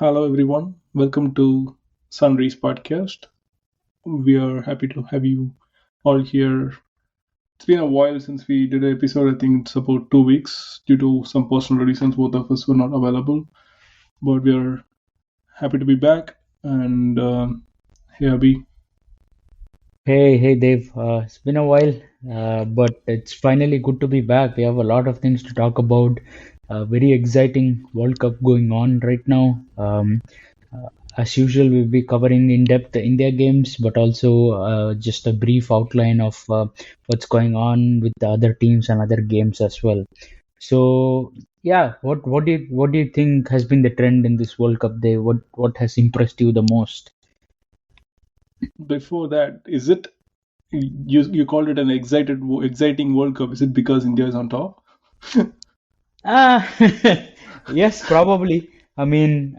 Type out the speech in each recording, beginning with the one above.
Hello, everyone. Welcome to Sunrise Podcast. We are happy to have you all here. It's been a while since we did an episode. I think it's about 2 weeks. Due to some personal reasons, both of us were not available. But we are happy to be back. And here we. Hey, Dave. It's been a while, but it's finally good to be back. We have a lot of things to talk about. Very exciting World Cup going on right now. Uh, as usual, we'll be covering in depth the India games, but also just a brief outline of what's going on with the other teams and other games as well. So, yeah, what do you think has been the trend in this World Cup day? What has impressed you the most? Before that, is it you called it an exciting World Cup? Is it because India is on top? Ah, yes, probably. I mean,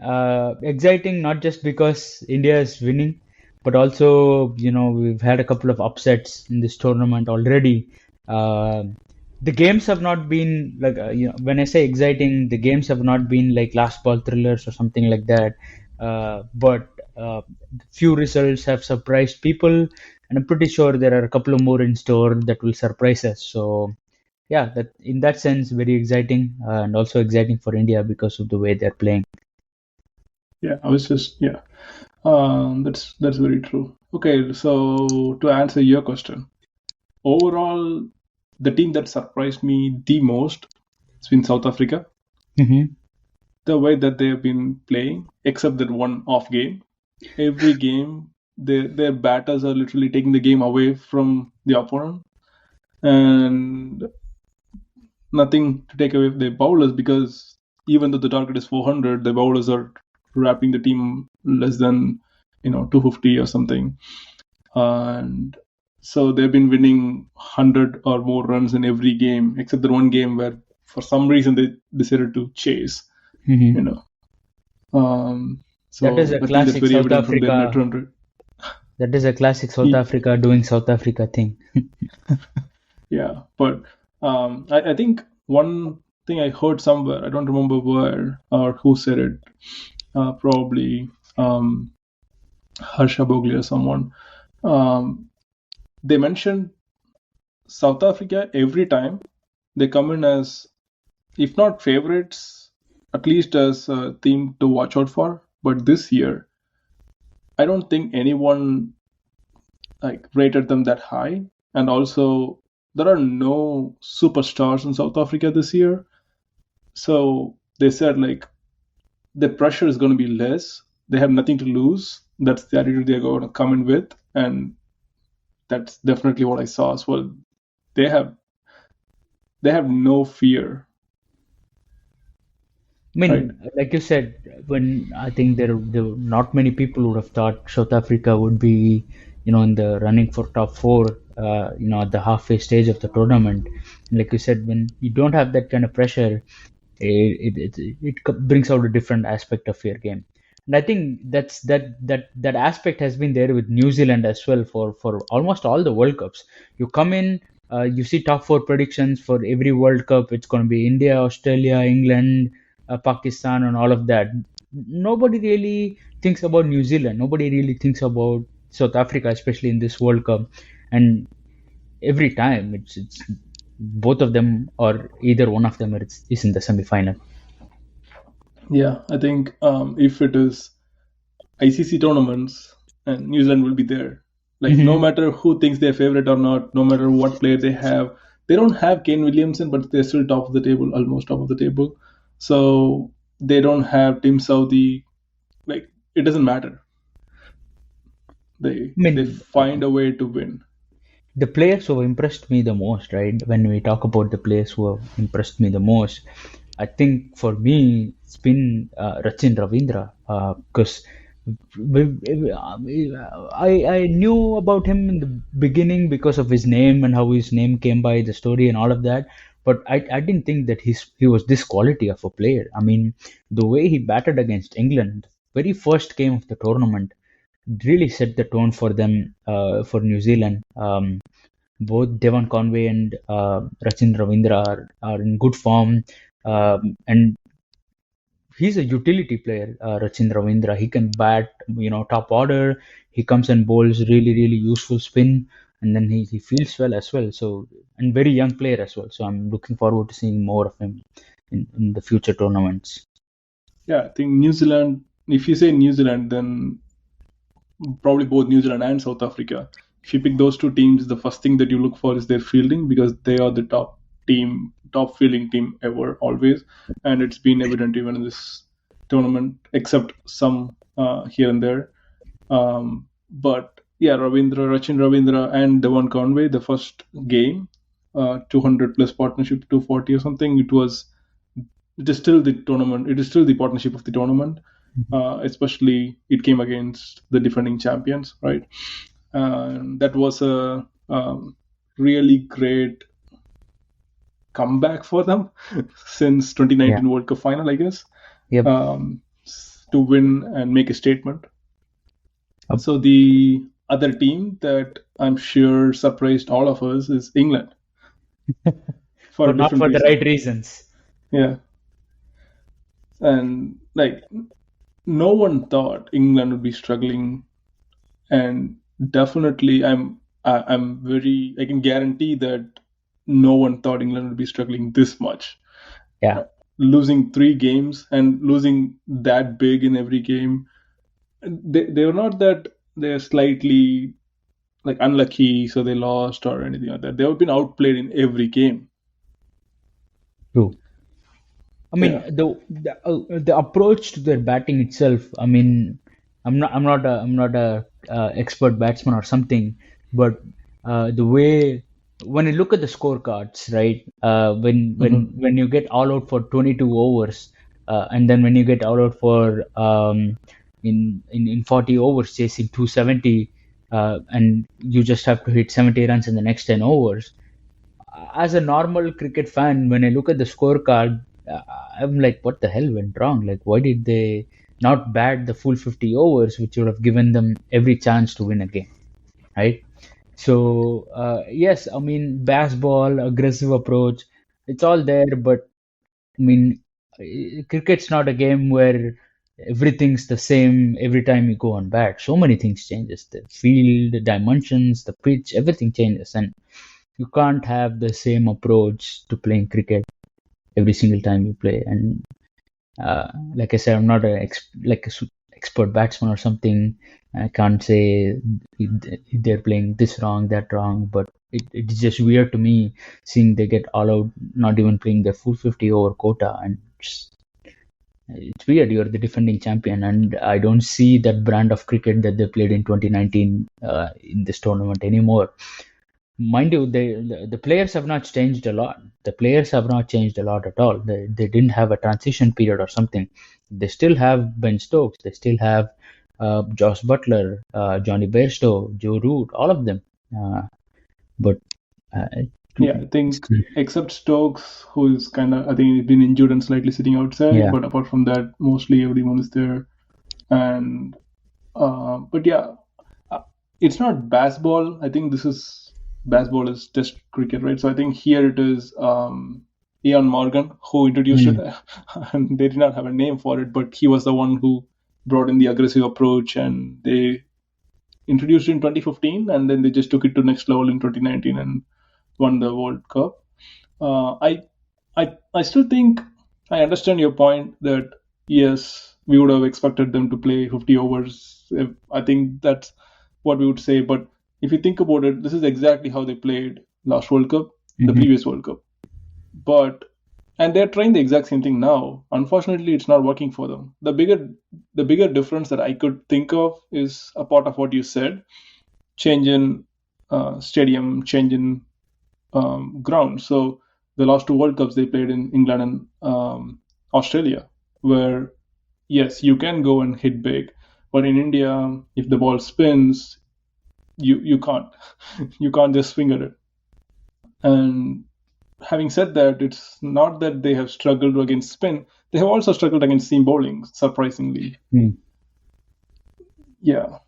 exciting not just because India is winning, but also, we've had a couple of upsets in this tournament already. Uh, the games have not been like, when I say exciting, the games have not been like last ball thrillers or something like that. But few results have surprised people, and I'm pretty sure there are a couple of more in store that will surprise us. So yeah, that in that sense, very exciting and also exciting for India because of the way they're playing. Yeah, I was just yeah. That's very true. Okay, so to answer your question, overall, the team that surprised me the most has been South Africa. Hmm. The way that they have been playing, except that one off game, every game their batters are literally taking the game away from the opponent, and nothing to take away from their bowlers because even though the target is 400, the bowlers are wrapping the team less than 250 or something, and so they've been winning 100 or more runs in every game except the one game where for some reason they decided to chase. Hmm. You know, um, That is so a I think that's classic very South evident from their net Africa. run rate. That is a classic South Ye- Africa doing South Africa thing. Yeah, but I think one thing I heard somewhere, I don't remember where or who said it, probably Harsha Bogli or someone. Um, they mentioned South Africa every time they come in as, if not favorites, at least as a team to watch out for. But this year, I don't think anyone like rated them that high. And also, there are no superstars in South Africa this year. So they said like the pressure is going to be less. They have nothing to lose. That's the attitude they're going to come in with, and that's definitely what I saw as well. They have they have no fear, I right? mean, like you said, when I think there not many people would have thought South Africa would be, in the running for top four, at the halfway stage of the tournament. Like you said, when you don't have that kind of pressure, it brings out a different aspect of your game. And I think that aspect has been there with New Zealand as well for almost all the World Cups. You come in, you see top four predictions for every World Cup. It's going to be India, Australia, England, Pakistan, and all of that. Nobody really thinks about New Zealand. Nobody really thinks about South Africa, especially in this World Cup. And every time it's both of them or either one of them is in the semi-final. Yeah, I think if it is ICC tournaments, and New Zealand will be there. Like no Hmm. matter who thinks they're favorite or not, no matter what player they don't have Kane Williamson, but they're still top of the table, almost top of the table. So they don't have Tim Saudi. Like it doesn't matter. I They mean, find a way to win. the players who have impressed me the most, right? When we talk about the players who have impressed me the most, I think for me it's been Rachin Ravindra because I knew about him in the beginning because of his name and how his name came by the story and all of that. But I didn't think that he was this quality of a player. I mean, the way he batted against England, very first game of the tournament, really set the tone for them for New Zealand. Both Devon Conway and Rachin Ravindra are in good form, and he's a utility player, Rachin Ravindra. He can bat, top order. He comes and bowls really, really useful spin, and then he fields well as well. So, and very young player as well. So I'm looking forward to seeing more of him in the future tournaments. Yeah, I think New Zealand. If you say New Zealand, then probably both New Zealand and South Africa. If you pick those two teams, the first thing that you look for is their fielding, because they are the top fielding team ever, always, and it's been evident even in this tournament, except some here and there. But yeah, Rachin Ravindra, and Devon Conway, the first game, 200 plus partnership, 240 or something. It is still the tournament. It is still the partnership of the tournament. Especially it came against the defending champions, right? That was a really great comeback for them since 2019 Yeah. World Cup final, I guess, Yep. to win and make a statement. Up. So the other team that I'm sure surprised all of us is England for a But not different for the reason. right reasons. Yeah, and like no one thought England would be struggling, and definitely I'm very, I can guarantee that no one thought England would be struggling this much. Yeah. Losing 3 games and losing that big in every game, they were not that they're slightly like unlucky, so they lost or anything like that. They have been outplayed in every game. True. I mean, Yeah. the approach to their batting itself. I mean, I'm not a expert batsman or something, but the way when you look at the scorecards, right? Mm-hmm. When you get all out for 22 overs, and then when you get all out for in 40 overs chasing 270, and you just have to hit 70 runs in the next 10 overs. As a normal cricket fan, when I look at the scorecard, I'm like, what the hell went wrong? Like, why did they not bat the full 50 overs, which would have given them every chance to win a game, right? So, yes, I mean, baseball, aggressive approach, it's all there, but I mean, cricket's not a game where everything's the same every time you go on bat. So many things changes. The field, the dimensions, the pitch, everything changes, and you can't have the same approach to playing cricket every single time you play. And like I said, I'm not expert batsman or something. I can't say they're playing this wrong, that wrong, but it's just weird to me seeing they get all out, not even playing their full 50 over quota, and it's weird. You're the defending champion, and I don't see that brand of cricket that they played in 2019 in this tournament anymore. Mind you, the players have not changed a lot. The players have not changed a lot at all. They didn't have a transition period or something. They still have Ben Stokes. They still have Josh Butler, Johnny Bairstow, Joe Root, all of them. But uh, Yeah, I think except Stokes, who is kind of, I think he's been injured and slightly sitting outside. yeah. But apart from that, mostly everyone is there. And but yeah, uh, it's not baseball. I think baseball is test cricket, right? So I think here it is Ian Morgan who introduced it, Mm, and they did not have a name for it, but he was the one who brought in the aggressive approach, and they introduced it in 2015, and then they just took it to next level in 2019 and won the World Cup. Uh, I, I still think I understand your point that yes, we would have expected them to play 50 overs. I think that's what we would say. But if you think about it, this is exactly how they played last World Cup, the mhm, previous World Cup. But and they're trying the exact same thing now. Unfortunately, it's not working for them. The bigger difference that I could think of is a part of what you said: change in stadium, change in ground. So the last 2 World Cups they played in England and Australia, where yes, you can go and hit big, but in India, if the ball spins, you can't you can't just swing at it. And having said that, it's not that they have struggled against spin; they have also struggled against seam bowling. Surprisingly, mm. yeah.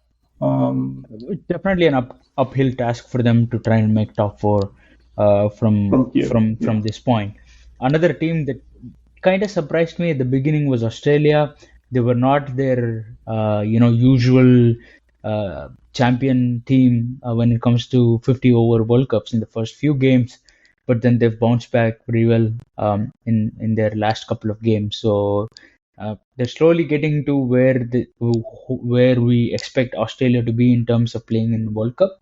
Um, It's definitely an uphill task for them to try and make top four from from here, from yeah. from this point. Another team that kind of surprised me at the beginning was Australia. They were not their usual champion team when it comes to 50 over World Cups in the first few games, but then they've bounced back pretty well in their last couple of games. So they're slowly getting to where we expect Australia to be in terms of playing in the World Cup.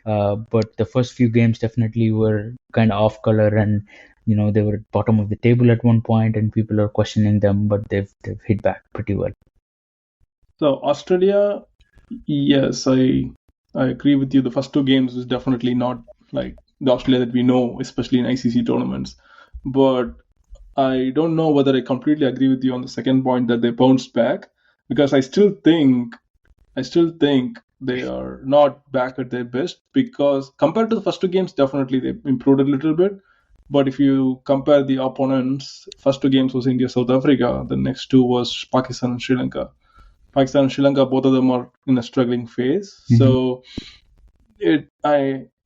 But the first few games definitely were kind of off color, and they were at bottom of the table at one point, and people are questioning them, but they've hit back pretty well. So Australia, yes, I agree with you. The first two games is definitely not like the Australia that we know, especially in ICC tournaments. But I don't know whether I completely agree with you on the second point that they bounced back, because I still think they are not back at their best, because compared to the first two games, definitely they improved a little bit. But if you compare the opponents, first two games was India, South Africa. The next two was Pakistan and Sri Lanka. Pakistan and Sri Lanka, both of them are in a struggling phase. Mm-hmm.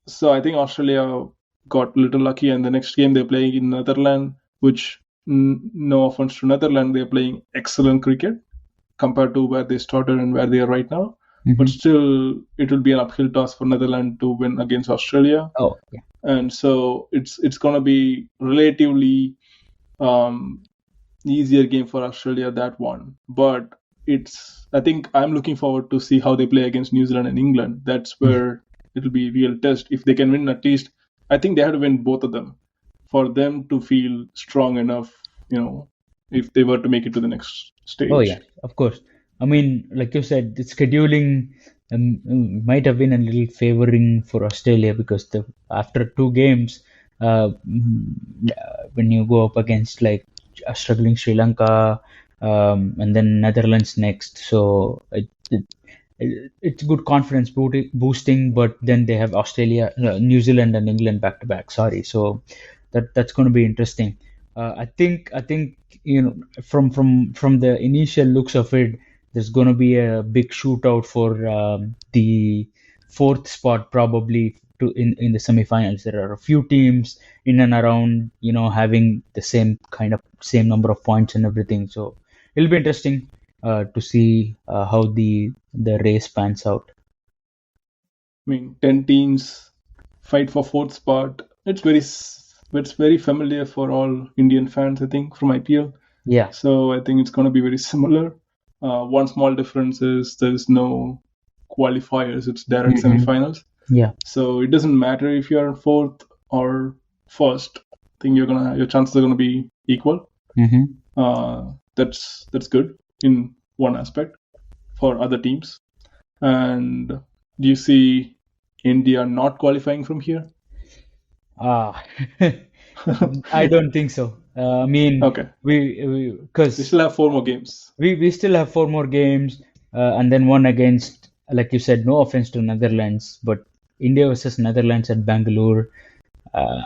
So I think Australia got a little lucky, and the next game they're playing in Netherlands, which no offense to Netherlands, they're playing excellent cricket compared to where they started and where they are right now. Mm-hmm. But still, it will be an uphill task for Netherlands to win against Australia. Oh, yeah. And so it's going to be relatively easier game for Australia, that one. But I think I'm looking forward to see how they play against New Zealand and England. That's where it'll be a real test. If they can win at least, I think they have to win both of them for them to feel strong enough, if they were to make it to the next stage. Oh, yeah, of course. I mean, like you said, the scheduling might have been a little favoring for Australia because after two games, when you go up against like a struggling Sri Lanka and then Netherlands next, so it's good confidence boosting. But then they have Australia, New Zealand, and England back to back. Sorry, so that's going to be interesting. I think from the initial looks of it, there's going to be a big shootout for the fourth spot probably in the semifinals. There are a few teams in and around, having the same number of points and everything. So it'll be interesting to see how the race pans out. I mean, 10 teams fight for fourth spot. It's very familiar for all Indian fans, I think, from IPL. Yeah. So I think it's going to be very similar. One small difference is there is no qualifiers; it's direct semifinals. Yeah. So it doesn't matter if you're fourth or first. I think your chances are gonna be equal. That's good in one aspect for other teams. And do you see India not qualifying from here? I don't think so. I mean, Okay. They because still have 4 more games. we still have four more games, and then one against, like you said, no offense to Netherlands, but India versus Netherlands at Bangalore. Uh,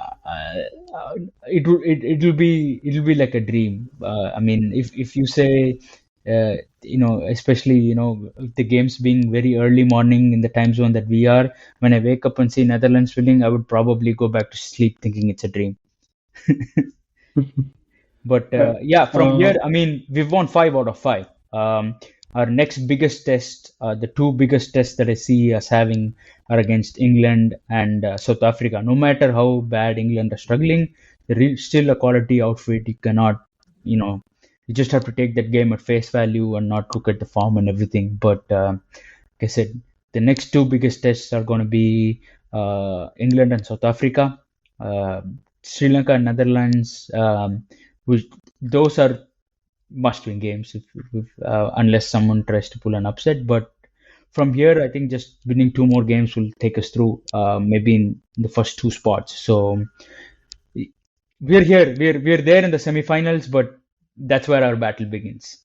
it'll be like a dream. I mean, if you say, especially the games being very early morning in the time zone that we are, when I wake up and see Netherlands winning, I would probably go back to sleep thinking it's a dream. But yeah, from here, I mean, we've won 5 out of 5. Our next biggest test, the two biggest tests that I see us having are against England and South Africa. No matter how bad England are struggling, they're still a quality outfit. You cannot, you just have to take that game at face value and not look at the form and everything. But like I said, the next two biggest tests are going to be England and South Africa. Sri Lanka and Netherlands, which those are must-win games unless someone tries to pull an upset. But from here, I think just winning 2 more games will take us through, maybe in the first 2 spots. So we're here, we're there in the semifinals, but that's where our battle begins.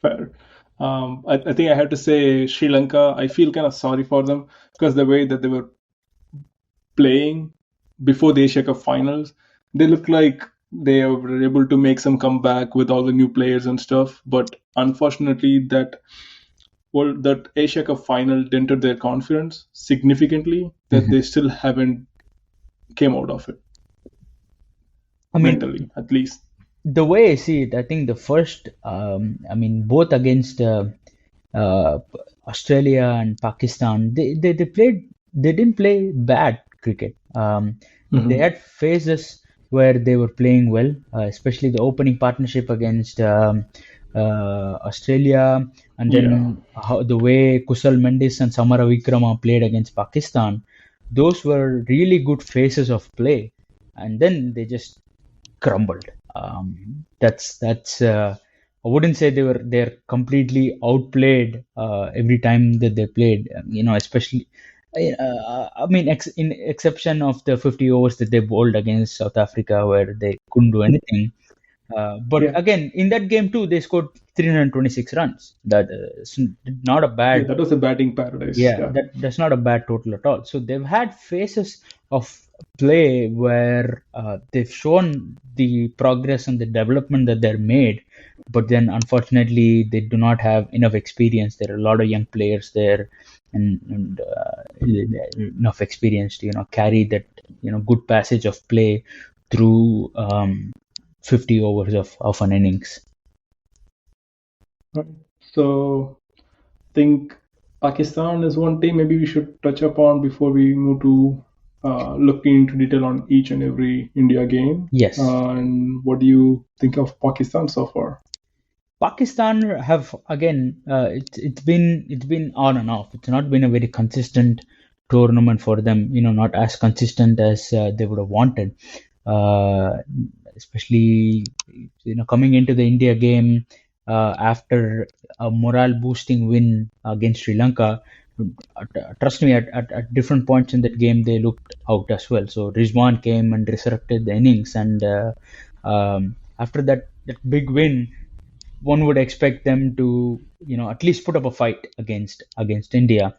Fair. I think I have to say Sri Lanka, I feel kind of sorry for them because the way that they were playing before the Asia Cup finals, they look like they were able to make some comeback with all the new players and stuff. But unfortunately, that Asia Cup final dented their confidence significantly, that they still haven't came out of it. I mean, Mentally, at least. The way I see it, I think the first, I mean, both against uh, Australia and Pakistan, they played, they didn't play bad cricket. They Hmm. had phases where they were playing well, especially the opening partnership against Australia, and Yeah, then the way Kusal Mendis and Samara Vikrama played against Pakistan. Those were really good phases of play, and then they just crumbled. That's I wouldn't say they're completely outplayed every time that they played. Especially I mean, in exception of the 50 overs that they bowled against South Africa, where they couldn't do anything. But yeah, again, in that game too, they scored 326 runs. That's not a yeah. bad. That was a batting paradise. Yeah, Yeah. that's not a bad total at all. So they've had phases of play where they've shown the progress and the development that they're made, but then unfortunately they do not have enough experience. There are a lot of young players there, and enough experience to carry that good passage of play through 50 overs of an innings. Right. So think Pakistan is one team maybe we should touch upon before we move to looking into detail on each and every India game. Yes. And what do you think of Pakistan so far? Pakistan have again, it's been on and off. It's not been a very consistent tournament for them. Not as consistent as they would have wanted. Uh, Especially coming into the India game after a morale boosting win against Sri Lanka. Trust me, at different points in that game they looked out as well. So Rizwan came and resurrected the innings, and after that big win, one would expect them to at least put up a fight against India.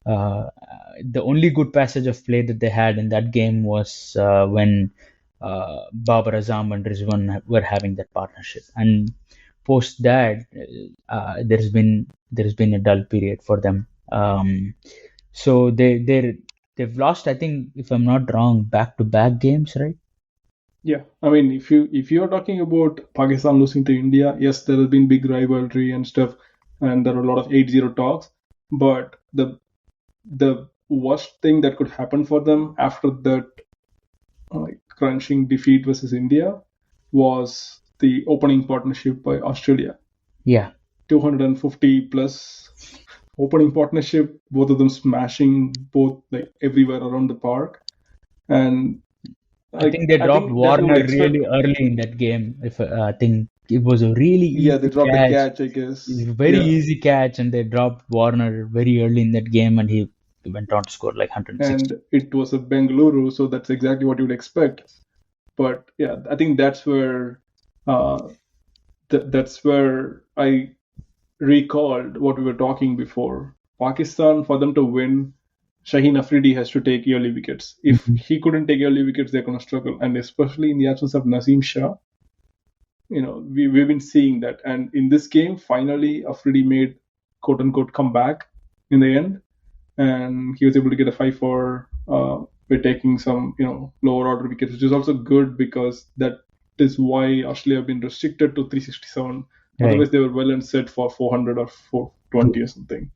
The only good passage of play that they had in that game was when Babar Azam and Rizwan were having that partnership, and post that there's been a dull period for them. So they've lost, I think, if I'm not wrong, back to back games, right? Yeah, I mean, if you're talking about Pakistan losing to India, yes, there has been big rivalry and stuff, and there are a lot of 8-0 talks. But the worst thing that could happen for them after that crunching defeat versus India was the opening partnership by Australia. Yeah. 250 plus opening partnership, both of them smashing both like everywhere around the park. And I think they I dropped think that we would Warner expect. really early in that game. If I think it was a really Yeah, they easy dropped a catch, catch, I it was guess. a very Yeah. easy catch, and they dropped Warner very early in that game, and he went on to score like 160. And it was a Bengaluru, so that's exactly what you would expect. But yeah, I think uh, that's where I recalled what we were talking before. Pakistan, for them to win, Shaheen Afridi has to take early wickets. If Mhm. he couldn't take early wickets, they're going to struggle. And especially in the absence of Naseem Shah, we've been seeing that. And in this game, finally, Afridi made quote unquote comeback in the end. And he was able to get a 5 for by taking some lower order wickets, which is also good because that is why Australia have been restricted to 367. Right. Otherwise, they were well and set for 400 or True. 420 or something.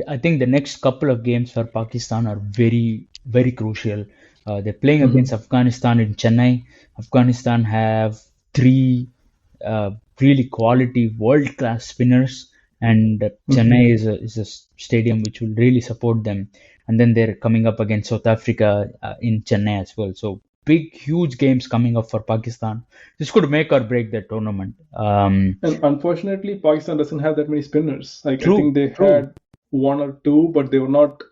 I think the next couple of games for Pakistan are very, very crucial. They're playing against Mm-hmm. Afghanistan in Chennai. Afghanistan have three really quality world-class spinners, and Mm-hmm. Chennai is a stadium which will really support them. And then they're coming up against South Africa in Chennai as well. So big, huge games coming up for Pakistan. This could make or break the tournament. And unfortunately, Pakistan doesn't have that many spinners. Like I True, think they true, had one or two, but they were not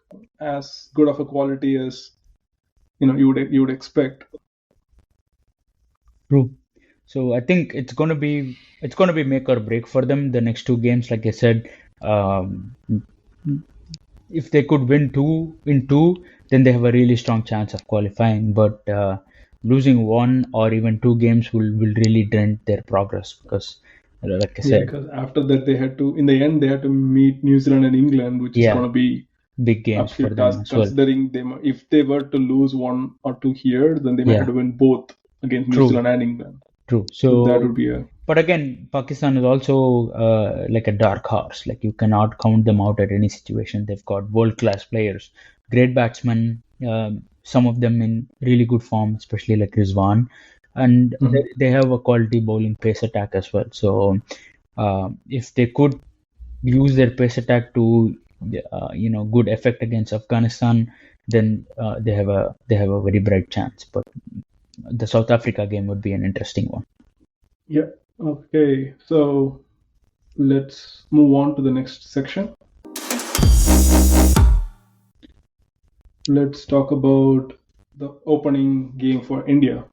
as good of a quality as you would expect. true. So I think it's gonna be make or break for them the next two games. Like I said, um, if they could win two in two, then they have a really strong chance of qualifying. But losing one or even two games will really dent their progress because, like I Yeah, said, because after that in the end, they had to meet New Zealand and England, which is yeah, going to be big games for absolute them task as well. considering if they were to lose one or two here, then they might have Yeah, to win both against New true, Zealand and England. True. So that So, would be a but again, Pakistan is also like a dark horse. Like you cannot count them out at any situation. They've got world-class players, great batsmen, some of them in really good form, especially like Rizwan, and Mhm. they have a quality bowling pace attack as well. So, if they could use their pace attack to, good effect against Afghanistan, then they have a very bright chance. But the South Africa game would be an interesting one. Yeah. Okay. So let's move on to the next section. Let's talk about the opening game for India.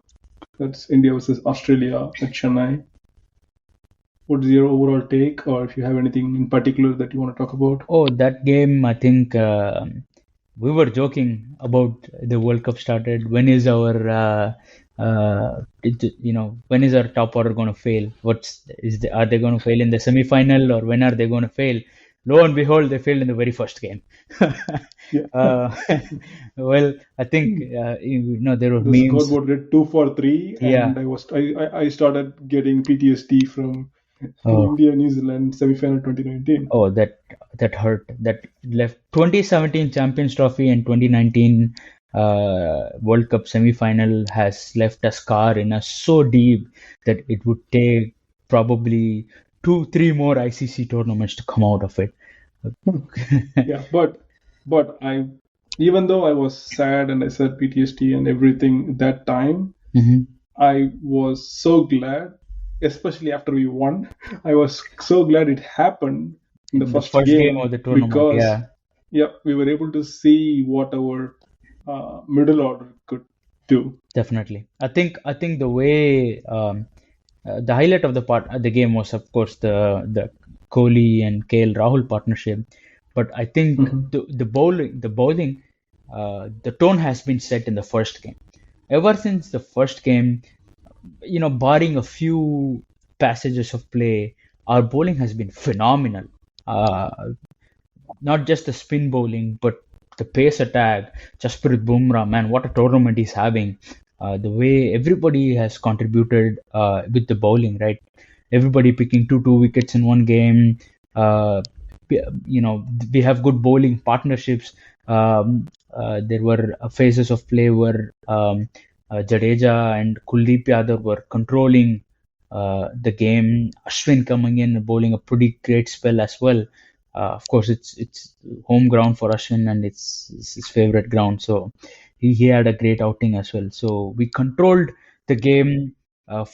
That's India versus Australia at Chennai. What's your overall take, or if you have anything in particular that you want to talk about? Oh, that game, I think we were joking about the World Cup started. When is when is our top order going to fail? Are they going to fail in the semi-final, or when are they going to fail? Lo and behold, they failed in the very first game. Yeah. uh, well, I think there were The memes. scoreboard read 2-3, Yeah. and I started getting PTSD from Oh, India New Zealand semi-final 2019. Oh, that hurt. That left 2017 Champions Trophy and 2019 World Cup semi-final has left a scar in us so deep that it would take probably two, three more ICC tournaments to come out of it. Yeah, but I, even though I was sad and I said PTSD and everything that time, Mhm. I was so glad, especially after we won. I was so glad it happened in the In the first first game game of the tournament, because, yeah, yeah, we were able to see what our middle order could do. definitely. I think the way the highlight of the game was, of course, the Kohli and KL Rahul partnership. But I think Mhm. the bowling, the tone has been set in the first game. Ever since the first game, barring a few passages of play, our bowling has been phenomenal. Uh, Not just the spin bowling, but the pace attack. Jasprit Bumrah, man, what a tournament he's having. The way everybody has contributed with the bowling, right? Everybody picking two wickets in one game. Uh, you know, we have good bowling partnerships. There were phases of play where Jadeja and Kuldeep Yadav were controlling the game. Ashwin coming in and bowling a pretty great spell as well. Of course, it's home ground for Ashwin and it's his favorite ground. So he had a great outing as well. So we controlled the game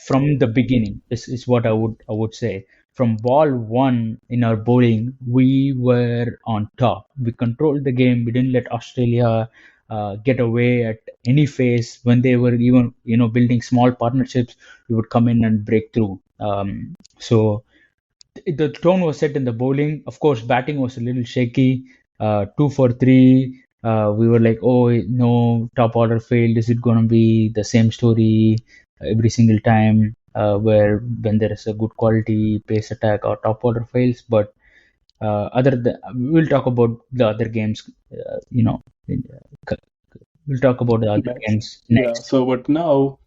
from the beginning. This is what I would say. From ball one in our bowling, we were on top. We controlled the game. We didn't let Australia get away at any phase. When they were even building small partnerships, we would come in and break through. So the tone was set in the bowling. Of course, batting was a little shaky. Two for three. We were like, oh no, top order failed. Is it going to be the same story every single time? Where when there is a good quality pace attack or top order fails, but other than we'll talk about the other games. We'll talk about the other Next. games Yeah. next. So, but now,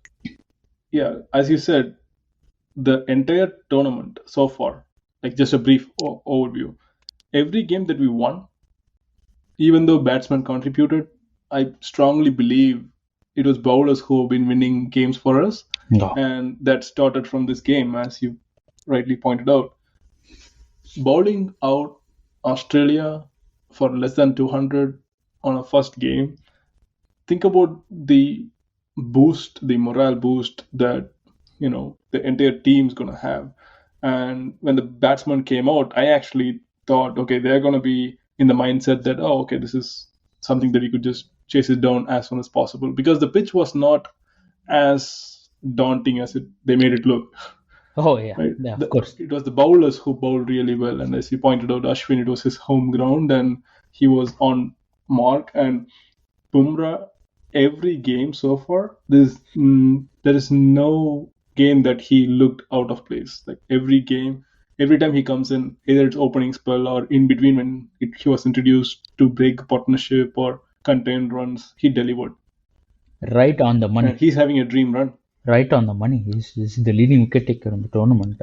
yeah, as you said, the entire tournament so far, like just a brief overview. Every game that we won, even though batsmen contributed, I strongly believe it was bowlers who have been winning games for us, No. and that started from this game, as you rightly pointed out. Bowling out Australia for less than 200 on a first game. Think about the boost, the morale boost that the entire team's gonna have. And when the batsman came out, I actually thought, okay, they're gonna be in the mindset that, oh, okay, this is something that you could just chase it down as soon as possible, because the pitch was not as daunting as they made it look. Oh yeah, Right? yeah, of course. It was the bowlers who bowled really well, and as you pointed out, Ashwin, it was his home ground, and he was on mark. And Bumrah, every game so far, there is no game that he looked out of place. Like every game, every time he comes in, either it's opening spell or in between when he was introduced to break partnership or contain runs, he delivered. Right on the And money. he's having a dream run. right on the money. He's the leading wicket taker in the tournament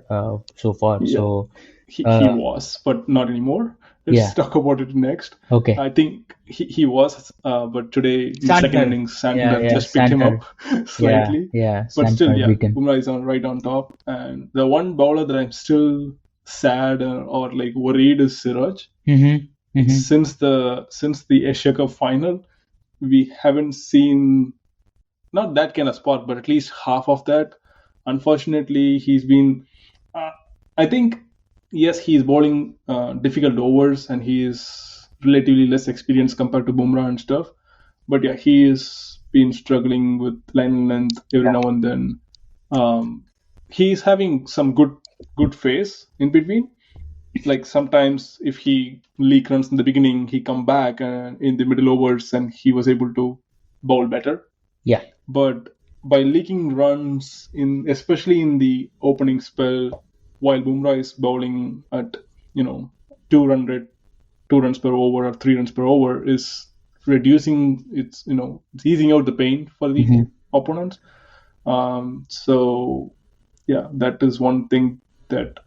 so far. Yeah, So he uh, was, but not anymore. Let's yeah, talk about it next. okay. I think he was, but today in the second Santner, innings, yeah, Santner yeah, just picked him Santner, up yeah, slightly. yeah, But still, Santner yeah, beat him. Bumrah is on right on top. And the one bowler that I'm still sad or like worried is Siraj. Mm-hmm. Mm-hmm. Since the Asia Cup final, we haven't seen not that kind of spot, but at least half of that. Unfortunately, he's been. Uh, I think yes, he's bowling difficult overs, and he is relatively less experienced compared to Bumrah and stuff. But yeah, he has been struggling with line length every now and then. Um, he's having some good phase in between. Like sometimes if he leak runs in the beginning, he come back in the middle overs and he was able to bowl better. Yeah. But by leaking runs in, especially in the opening spell, while Bumrah is bowling at 200, 2 runs per over or 3 runs per over, is reducing it's easing out the pain for the Mm-hmm. opponents. So yeah, that is one thing that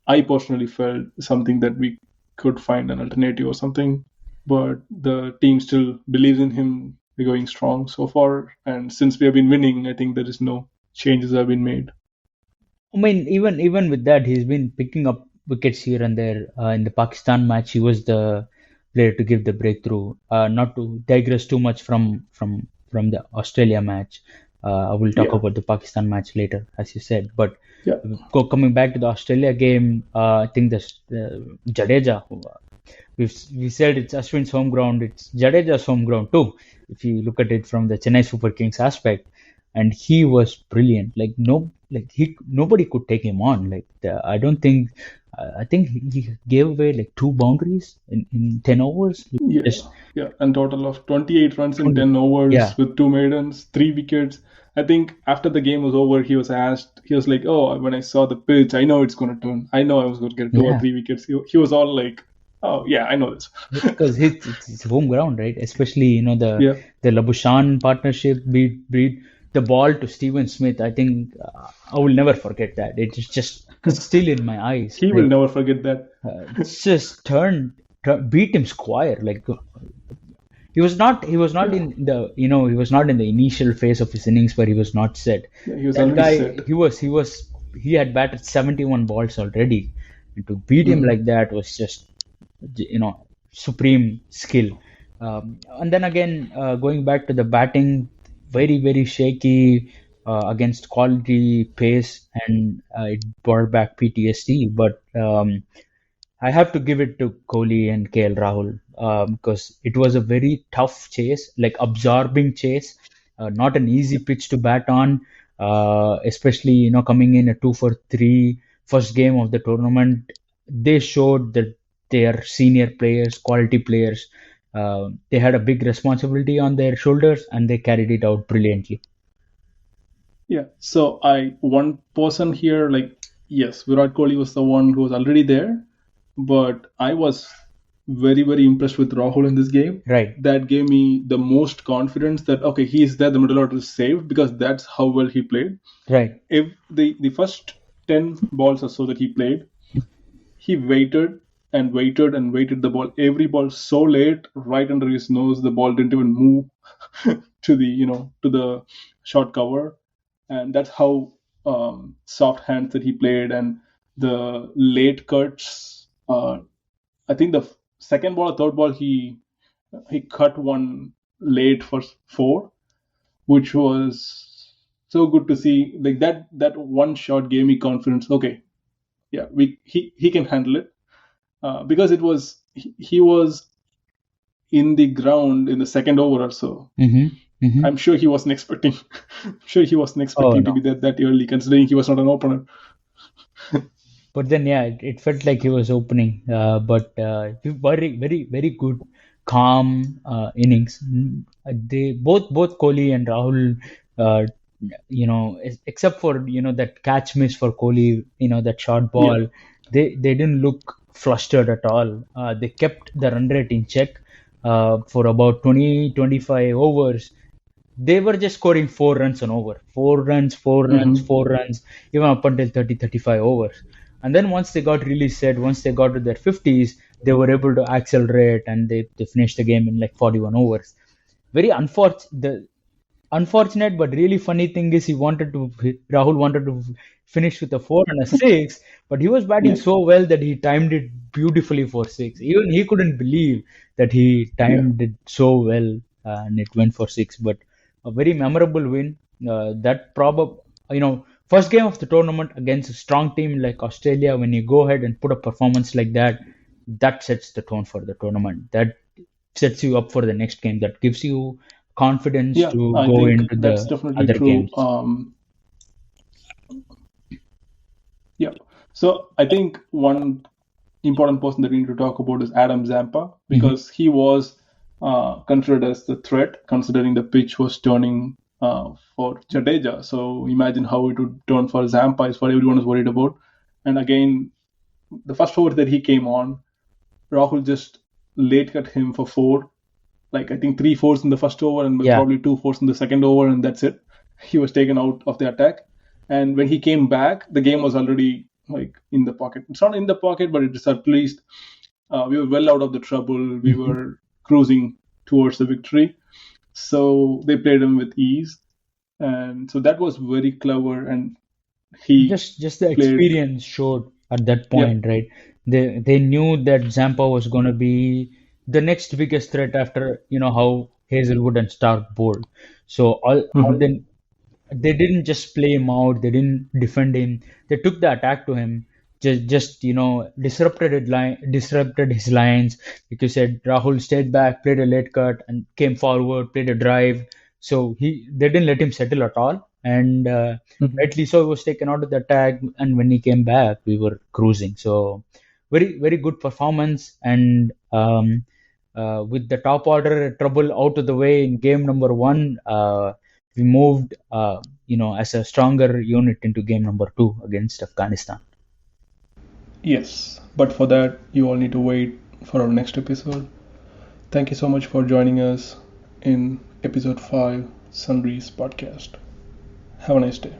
I personally felt something that we could find an alternative or something, but the team still believes in him. We're going strong so far, and since we have been winning, I think there is no changes have been made. I mean, even with that, he's been picking up wickets here and there. In the Pakistan match, he was the player to give the breakthrough. Not to digress too much from the Australia match. I will talk Yeah, about the Pakistan match later, as you said. But yeah, coming back to the Australia game, I think the Jadeja. We said it's Ashwin's home ground. It's Jadeja's home ground too. If you look at it from the Chennai Super Kings aspect, and he was brilliant. Like no, like he nobody could take him on. Like I don't think. I think he gave away like two boundaries in 10 overs. yeah, Just yeah. And total of 28 runs in 20. 10 Yeah, overs with 2 maidens, 3 wickets. I think after the game was over, he was asked, he was like, "Oh, when I saw the pitch, I know it's going to turn. I know I was going to get 2 or 3 wickets." He was all like, "Oh, yeah, I know this." because it's his home ground, right? Especially Yeah, the Labuschagne partnership, beat the ball to Steven Smith. I think I will never forget that. It's just still in my eyes. he will Like never forget that. it's just beat him square. Like he was not Yeah, in the he was not in the initial phase of his innings where he was not set. yeah, he was That already guy, set. he had batted 71 balls already, and to beat him Hmm. like that was just supreme skill. And then again, going back to the batting, very shaky against quality pace, and it brought back PTSD. But I have to give it to Kohli and KL Rahul because it was a very tough chase, like absorbing chase, not an easy pitch to bat on, especially coming in a 2 for 3 first game of the tournament. They showed that they are senior players, quality players. They had a big responsibility on their shoulders and they carried it out brilliantly. Yeah. So one person here, like, yes, Virat Kohli was the one who was already there, but I was very impressed with Rahul in this game. Right, That gave me the most confidence that okay, he is there, the middle order is saved because that's how well he played. right. If the first 10 balls or so that he played, he waited and waited and waited the ball. Every ball so late, right under his nose, the ball didn't even move to the short cover, and that's how soft hands that he played and the late cuts. I think the second ball or third ball he cut one late for four, which was so good to see. Like that one shot gave me confidence. Okay, yeah, he can handle it because he was in the ground in the second over or so. Mm-hmm. Mm-hmm. I'm sure he wasn't expecting. I'm sure he wasn't Oh expecting to no. be that early, considering he was not an opener. But then, yeah, it felt like he was opening. But very good, calm innings. They both Kohli and Rahul, uh, except for that catch miss for Kohli, that short Yeah, ball, they didn't look flustered at all. They kept the run rate in check for about 20-25 overs. they were just scoring 4 runs on over, 4 runs, 4 runs, Mm-hmm. 4 runs, even up until 30, 35 overs. And then once they got really set, once they got to their 50s, they were able to accelerate, and they finished the game in like 41 overs. Very unfortunate, but really funny thing is Rahul wanted to finish with a 4 and a 6, but he was batting Yeah. so well that he timed it beautifully for 6. Even he couldn't believe that he Yeah. timed it so well, and it went for 6. But a very memorable win. That probably, first game of the tournament against a strong team like Australia, when you go ahead and put a performance like that, that sets the tone for the tournament. That sets you up for the next game. That gives you confidence Yeah. to I go think into that's the definitely other true. games. Yeah. So I think one important person that we need to talk about is Adam Zampa, Hmm. because he was considered as the threat, considering the pitch was turning for Jadeja. So imagine how it would turn for Zampa is what everyone is worried about. And again, the first over that he came on, Rahul just late cut him for four, like I think three fours in the first over and Yeah, probably two fours in the second over, and that's it. He was taken out of the attack. And when he came back, the game was already like in the pocket. It's not in the pocket, but it is at least we were well out of the trouble. We hmm, were cruising towards the victory. So they played him with ease. And so that was very clever. And he just the played, experience showed at that yeah. point, right? They knew that Zampa was going to be the next biggest threat after how Hazelwood and Stark bowled. So all Mhm. they didn't just play him out. They didn't defend him. They took the attack to him. Just disrupted his lines. Like you said, Rahul stayed back, played a late cut, and came forward, played a drive. So they didn't let him settle at all, and Mhm. rightly so, he was taken out of the attack. And when he came back, we were cruising. So very very good performance, and with the top order trouble out of the way in game number one. We moved, as a stronger unit into game number two against Afghanistan. Yes, but for that, you all need to wait for our next episode. Thank you so much for joining us in episode 5, Sunrise Podcast. Have a nice day.